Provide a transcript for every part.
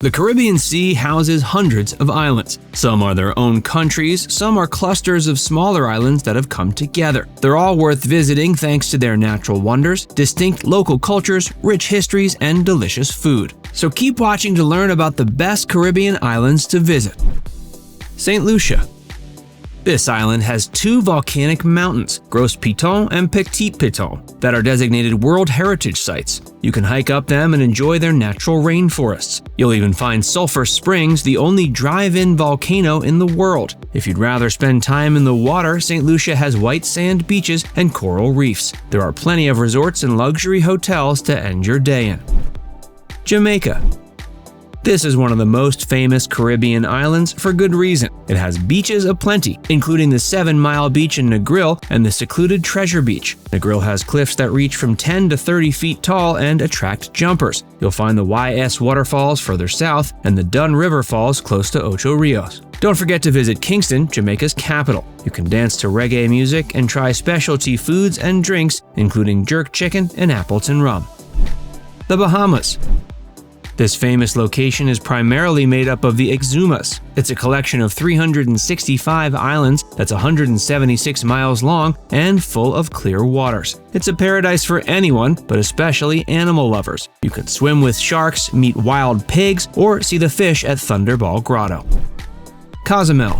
The Caribbean Sea houses hundreds of islands. Some are their own countries, some are clusters of smaller islands that have come together. They're all worth visiting thanks to their natural wonders, distinct local cultures, rich histories, and delicious food. So keep watching to learn about the best Caribbean islands to visit. St. Lucia. This island has two volcanic mountains, Gros Piton and Petit Piton, that are designated World Heritage Sites. You can hike up them and enjoy their natural rainforests. You'll even find Sulphur Springs, the only drive-in volcano in the world. If you'd rather spend time in the water, St. Lucia has white sand beaches and coral reefs. There are plenty of resorts and luxury hotels to end your day in. Jamaica. This is one of the most famous Caribbean islands for good reason. It has beaches aplenty, including the 7-mile beach in Negril and the secluded Treasure Beach. Negril has cliffs that reach from 10 to 30 feet tall and attract jumpers. You'll find the YS waterfalls further south and the Dunn River Falls close to Ocho Rios. Don't forget to visit Kingston, Jamaica's capital. You can dance to reggae music and try specialty foods and drinks, including jerk chicken and Appleton rum. The Bahamas. This famous location is primarily made up of the Exumas. It's a collection of 365 islands that's 176 miles long and full of clear waters. It's a paradise for anyone, but especially animal lovers. You can swim with sharks, meet wild pigs, or see the fish at Thunderball Grotto. Cozumel.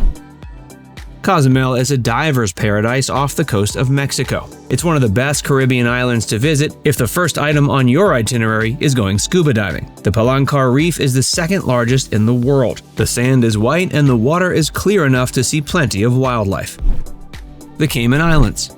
Cozumel is a diver's paradise off the coast of Mexico. It's one of the best Caribbean islands to visit if the first item on your itinerary is going scuba diving. The Palancar Reef is the second largest in the world. The sand is white and the water is clear enough to see plenty of wildlife. The Cayman Islands.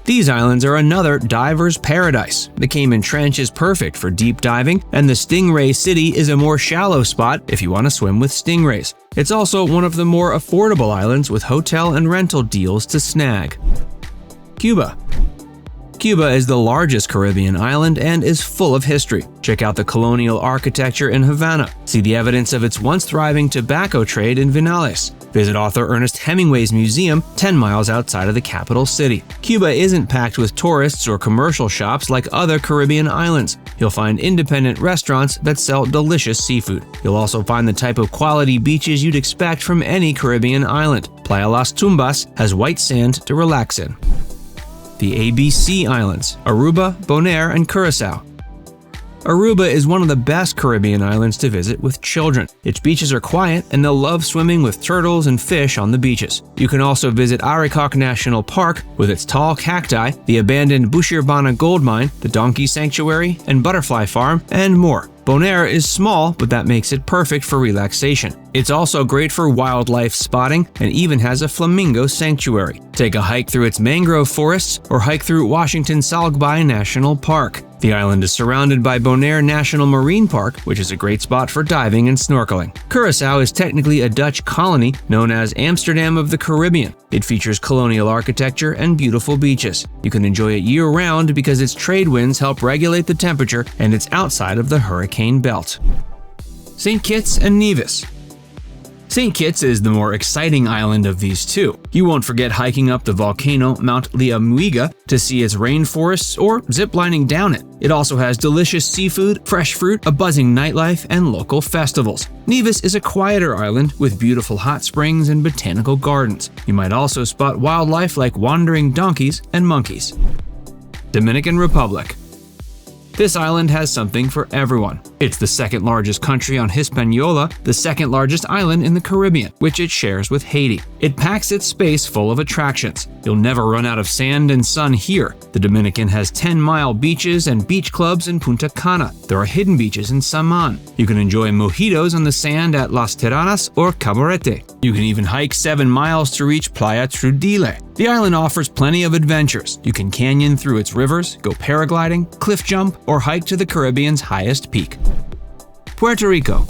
These islands are another diver's paradise. The Cayman Trench is perfect for deep diving, and the Stingray City is a more shallow spot if you want to swim with stingrays. It's also one of the more affordable islands with hotel and rental deals to snag. Cuba. Cuba is the largest Caribbean island and is full of history. Check out the colonial architecture in Havana. See the evidence of its once thriving tobacco trade in Vinales. Visit author Ernest Hemingway's museum 10 miles outside of the capital city. Cuba isn't packed with tourists or commercial shops like other Caribbean islands. You'll find independent restaurants that sell delicious seafood. You'll also find the type of quality beaches you'd expect from any Caribbean island. Playa Las Tumbas has white sand to relax in. The ABC Islands, Aruba, Bonaire, and Curacoa. Aruba is one of the best Caribbean islands to visit with children. Its beaches are quiet and they'll love swimming with turtles and fish on the beaches. You can also visit Arikok National Park with its tall cacti, the abandoned Bushirbana gold mine, the donkey sanctuary, and butterfly farm, and more. Bonaire is small, but that makes it perfect for relaxation. It's also great for wildlife spotting and even has a flamingo sanctuary. Take a hike through its mangrove forests or hike through Washington Salkbai National Park. The island is surrounded by Bonaire National Marine Park, which is a great spot for diving and snorkeling. Curaçao is technically a Dutch colony known as Amsterdam of the Caribbean. It features colonial architecture and beautiful beaches. You can enjoy it year-round because its trade winds help regulate the temperature and it's outside of the hurricane belt. St. Kitts and Nevis. St. Kitts is the more exciting island of these two. You won't forget hiking up the volcano Mount Liamuiga to see its rainforests or ziplining down it. It also has delicious seafood, fresh fruit, a buzzing nightlife, and local festivals. Nevis is a quieter island with beautiful hot springs and botanical gardens. You might also spot wildlife like wandering donkeys and monkeys. Dominican Republic. This island has something for everyone. It's the second largest country on Hispaniola, the second largest island in the Caribbean, which it shares with Haiti. It packs its space full of attractions. You'll never run out of sand and sun here. The Dominican has 10-mile beaches and beach clubs in Punta Cana. There are hidden beaches in Saman. You can enjoy mojitos on the sand at Las Terranas or Cabarete. You can even hike 7 miles to reach Playa Trudile. The island offers plenty of adventures. You can canyon through its rivers, go paragliding, cliff jump, or hike to the Caribbean's highest peak. Puerto Rico.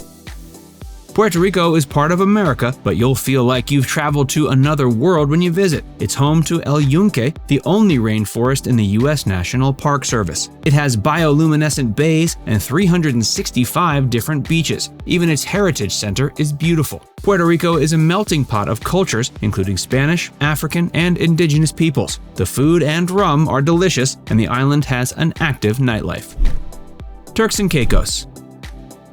Puerto Rico is part of America, but you'll feel like you've traveled to another world when you visit. It's home to El Yunque, the only rainforest in the U.S. National Park Service. It has bioluminescent bays and 365 different beaches. Even its heritage center is beautiful. Puerto Rico is a melting pot of cultures, including Spanish, African, and indigenous peoples. The food and rum are delicious, and the island has an active nightlife. Turks and Caicos.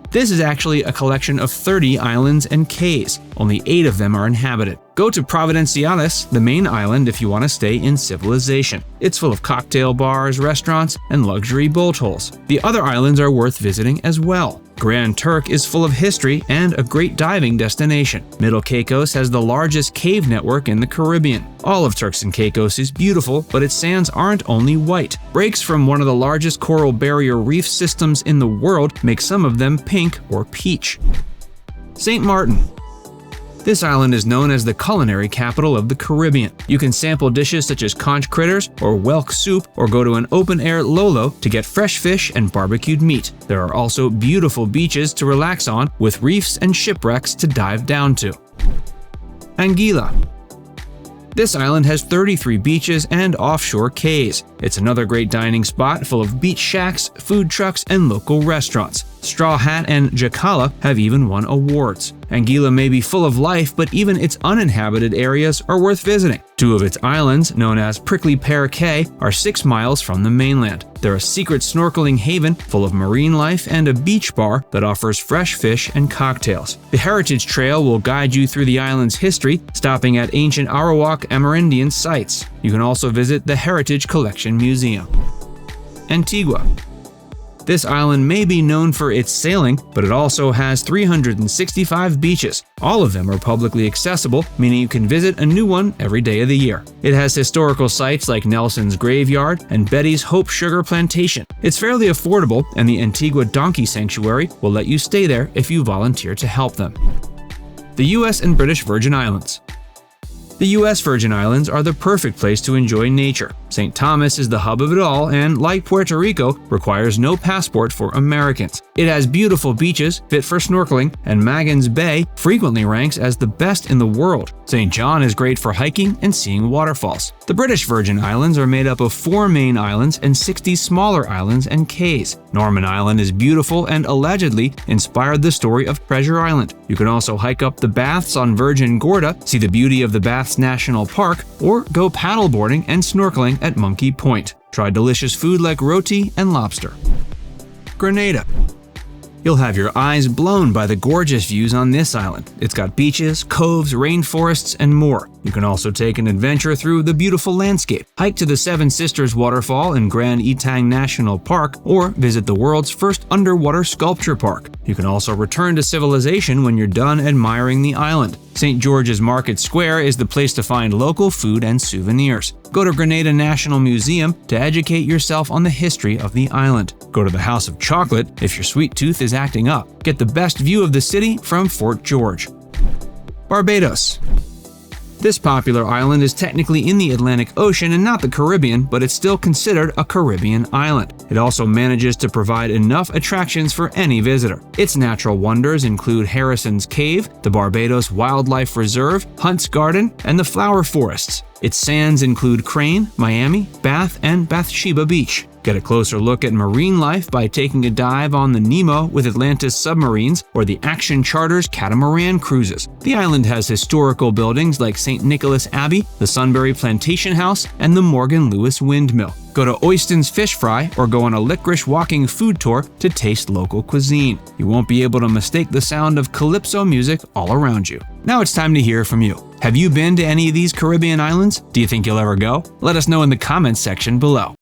This is actually a collection of 30 islands and cays. Only 8 of them are inhabited. Go to Providenciales, the main island, if you want to stay in civilization. It's full of cocktail bars, restaurants, and luxury boat holes. The other islands are worth visiting as well. Grand Turk is full of history and a great diving destination. Middle Caicos has the largest cave network in the Caribbean. All of Turks and Caicos is beautiful, but its sands aren't only white. Breaks from one of the largest coral barrier reef systems in the world make some of them pink or peach. St. Martin. This island is known as the culinary capital of the Caribbean. You can sample dishes such as conch critters or whelk soup, or go to an open-air lolo to get fresh fish and barbecued meat. There are also beautiful beaches to relax on, with reefs and shipwrecks to dive down to. Anguilla. This island has 33 beaches and offshore cays. It's another great dining spot full of beach shacks, food trucks, and local restaurants. Straw Hat and Jacala have even won awards. Anguilla may be full of life, but even its uninhabited areas are worth visiting. 2 of its islands, known as Prickly Pear Cay, are 6 miles from the mainland. They're a secret snorkeling haven full of marine life and a beach bar that offers fresh fish and cocktails. The Heritage Trail will guide you through the island's history, stopping at ancient Arawak Amerindian sites. You can also visit the Heritage Collection Museum. Antigua. This island may be known for its sailing, but it also has 365 beaches. All of them are publicly accessible, meaning you can visit a new one every day of the year. It has historical sites like Nelson's Graveyard and Betty's Hope Sugar Plantation. It's fairly affordable, and the Antigua Donkey Sanctuary will let you stay there if you volunteer to help them. The U.S. and British Virgin Islands. The U.S. Virgin Islands are the perfect place to enjoy nature. St. Thomas is the hub of it all and, like Puerto Rico, requires no passport for Americans. It has beautiful beaches fit for snorkeling, and Magens Bay frequently ranks as the best in the world. St. John is great for hiking and seeing waterfalls. The British Virgin Islands are made up of 4 main islands and 60 smaller islands and cays. Norman Island is beautiful and allegedly inspired the story of Treasure Island. You can also hike up the Baths on Virgin Gorda, see the beauty of the Baths National Park, or go paddleboarding and snorkeling at Monkey Point. Try delicious food like roti and lobster. Grenada. You'll have your eyes blown by the gorgeous views on this island. It's got beaches, coves, rainforests, and more. You can also take an adventure through the beautiful landscape, hike to the Seven Sisters Waterfall in Grand Etang National Park, or visit the world's first underwater sculpture park. You can also return to civilization when you're done admiring the island. St. George's Market Square is the place to find local food and souvenirs. Go to Grenada National Museum to educate yourself on the history of the island. Go to the House of Chocolate if your sweet tooth is acting up. Get the best view of the city from Fort George. Barbados. This popular island is technically in the Atlantic Ocean and not the Caribbean, but it's still considered a Caribbean island. It also manages to provide enough attractions for any visitor. Its natural wonders include Harrison's Cave, the Barbados Wildlife Reserve, Hunt's Garden, and the flower forests. Its sands include Crane, Miami, Bath, and Bathsheba Beach. Get a closer look at marine life by taking a dive on the Nemo with Atlantis submarines or the Action Charter's catamaran cruises. The island has historical buildings like St. Nicholas Abbey, the Sunbury Plantation House, and the Morgan Lewis Windmill. Go to Oyston's Fish Fry or go on a licorice walking food tour to taste local cuisine. You won't be able to mistake the sound of calypso music all around you. Now it's time to hear from you. Have you been to any of these Caribbean islands? Do you think you'll ever go? Let us know in the comments section below.